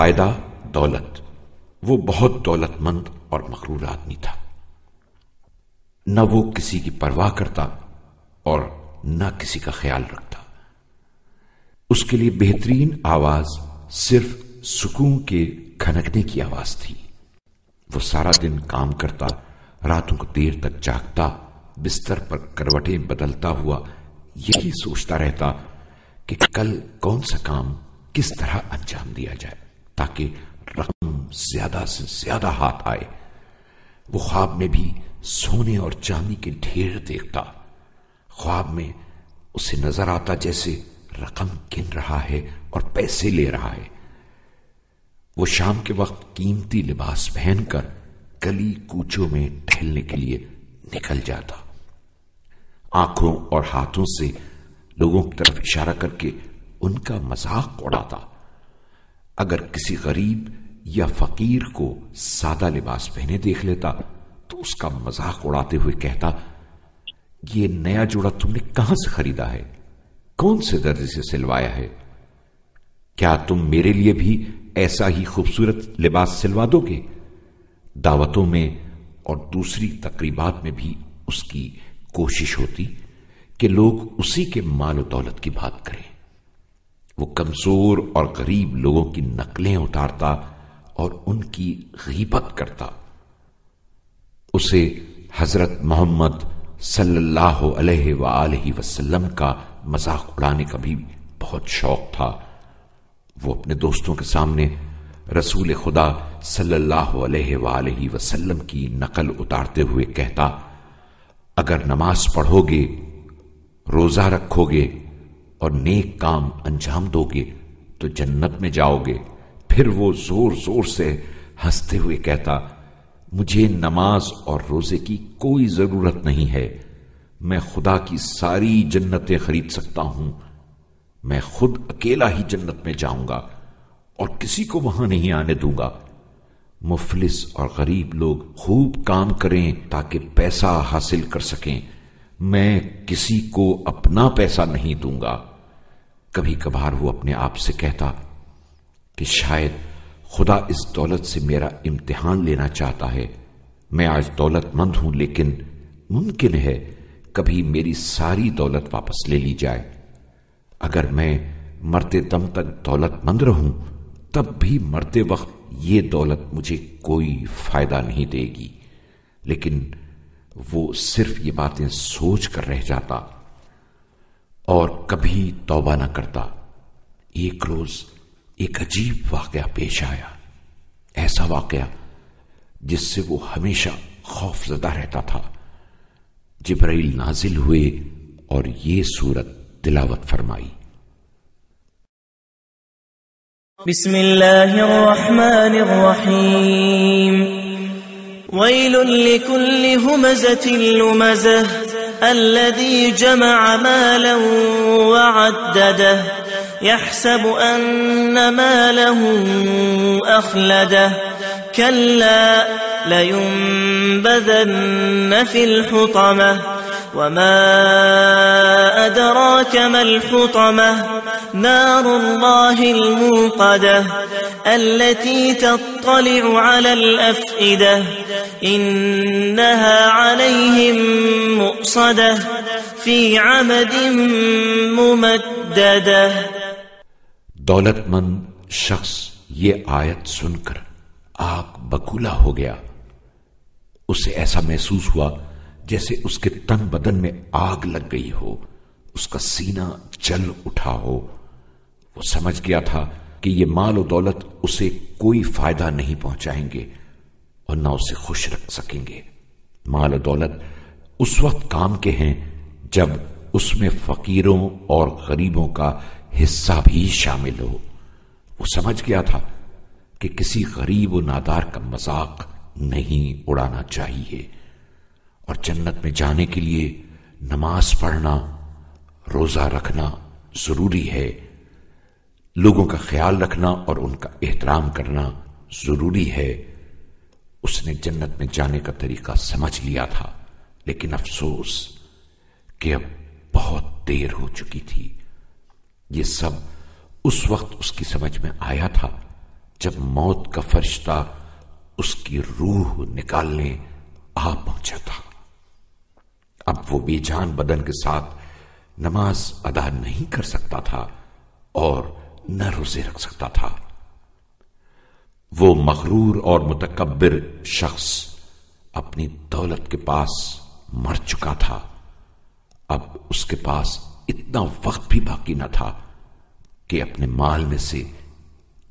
فائدہ دولت، وہ بہت دولت مند اور مغرور آدمی تھا۔ نہ وہ کسی کی پرواہ کرتا اور نہ کسی کا خیال رکھتا۔ اس کے لیے بہترین آواز صرف سکون کے کھنکنے کی آواز تھی۔ وہ سارا دن کام کرتا، راتوں کو دیر تک جاگتا، بستر پر کروٹیں بدلتا ہوا یہی سوچتا رہتا کہ کل کون سا کام کس طرح انجام دیا جائے تاکہ رقم زیادہ سے زیادہ ہاتھ آئے۔ وہ خواب میں بھی سونے اور چاندی کے ڈھیر دیکھتا۔ خواب میں اسے نظر آتا جیسے رقم گن رہا ہے اور پیسے لے رہا ہے۔ وہ شام کے وقت قیمتی لباس پہن کر گلی کوچوں میں ٹہلنے کے لیے نکل جاتا، آنکھوں اور ہاتھوں سے لوگوں کی طرف اشارہ کر کے ان کا مذاق اڑاتا۔ اگر کسی غریب یا فقیر کو سادہ لباس پہنے دیکھ لیتا تو اس کا مذاق اڑاتے ہوئے کہتا، یہ نیا جوڑا تم نے کہاں سے خریدا ہے؟ کون سے درزی سے سلوایا ہے؟ کیا تم میرے لیے بھی ایسا ہی خوبصورت لباس سلوا دو گے؟ دعوتوں میں اور دوسری تقریبات میں بھی اس کی کوشش ہوتی کہ لوگ اسی کے مال و دولت کی بات کریں۔ وہ کمزور اور غریب لوگوں کی نقلیں اتارتا اور ان کی غیبت کرتا۔ اسے حضرت محمد صلی اللہ علیہ وآلہ وسلم کا مذاق اڑانے کا بھی بہت شوق تھا۔ وہ اپنے دوستوں کے سامنے رسول خدا صلی اللہ علیہ وآلہ وسلم کی نقل اتارتے ہوئے کہتا، اگر نماز پڑھو گے، روزہ رکھو گے اور نیک کام انجام دو گے تو جنت میں جاؤ گے۔ پھر وہ زور زور سے ہنستے ہوئے کہتا، مجھے نماز اور روزے کی کوئی ضرورت نہیں ہے، میں خدا کی ساری جنتیں خرید سکتا ہوں، میں خود اکیلا ہی جنت میں جاؤں گا اور کسی کو وہاں نہیں آنے دوں گا۔ مفلس اور غریب لوگ خوب کام کریں تاکہ پیسہ حاصل کر سکیں، میں کسی کو اپنا پیسہ نہیں دوں گا۔ کبھی کبھار وہ اپنے آپ سے کہتا کہ شاید خدا اس دولت سے میرا امتحان لینا چاہتا ہے۔ میں آج دولت مند ہوں لیکن ممکن ہے کبھی میری ساری دولت واپس لے لی جائے۔ اگر میں مرتے دم تک دولت مند رہوں تب بھی مرتے وقت یہ دولت مجھے کوئی فائدہ نہیں دے گی۔ لیکن وہ صرف یہ باتیں سوچ کر رہ جاتا اور کبھی توبہ نہ کرتا۔ ایک روز ایک عجیب واقعہ پیش آیا، ایسا واقعہ جس سے وہ ہمیشہ خوف زدہ رہتا تھا۔ جبرائیل نازل ہوئے اور یہ سورت تلاوت فرمائی۔ بسم اللہ الرحمن الرحیم ویل لکل ہمزۃ لمزہ الذی جمع مالا وعددہ يحسب ان ماله اخلدہ كلا لينبذن في الحطمة وما أدراك ما الحطمة نار الله الموقدة التي تطلع على الأفئدة إنها عليهم مؤصدة في عمد ممددة۔ دولت مند شخص یہ آیت سن کر آگ بگولا ہو گیا۔ اسے ایسا محسوس ہوا جیسے اس کے تن بدن میں آگ لگ گئی ہو، اس کا سینہ جل اٹھا ہو۔ وہ سمجھ گیا تھا کہ یہ مال و دولت اسے کوئی فائدہ نہیں پہنچائیں گے اور نہ اسے خوش رکھ سکیں گے۔ مال و دولت اس وقت کام کے ہیں جب اس میں فقیروں اور غریبوں کا حصہ بھی شامل ہو۔ وہ سمجھ گیا تھا کہ کسی غریب و نادار کا مذاق نہیں اڑانا چاہیے اور جنت میں جانے کے لیے نماز پڑھنا، روزہ رکھنا ضروری ہے، لوگوں کا خیال رکھنا اور ان کا احترام کرنا ضروری ہے۔ اس نے جنت میں جانے کا طریقہ سمجھ لیا تھا، لیکن افسوس کہ اب بہت دیر ہو چکی تھی۔ یہ سب اس وقت اس کی سمجھ میں آیا تھا جب موت کا فرشتہ اس کی روح نکالنے آ پہنچا تھا۔ اب وہ بے جان بدن کے ساتھ نماز ادا نہیں کر سکتا تھا اور نہ روزے رکھ سکتا تھا۔ وہ مغرور اور متکبر شخص اپنی دولت کے پاس مر چکا تھا۔ اب اس کے پاس اتنا وقت بھی باقی نہ تھا کہ اپنے مال میں سے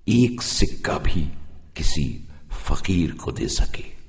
ایک سکہ بھی کسی فقیر کو دے سکے۔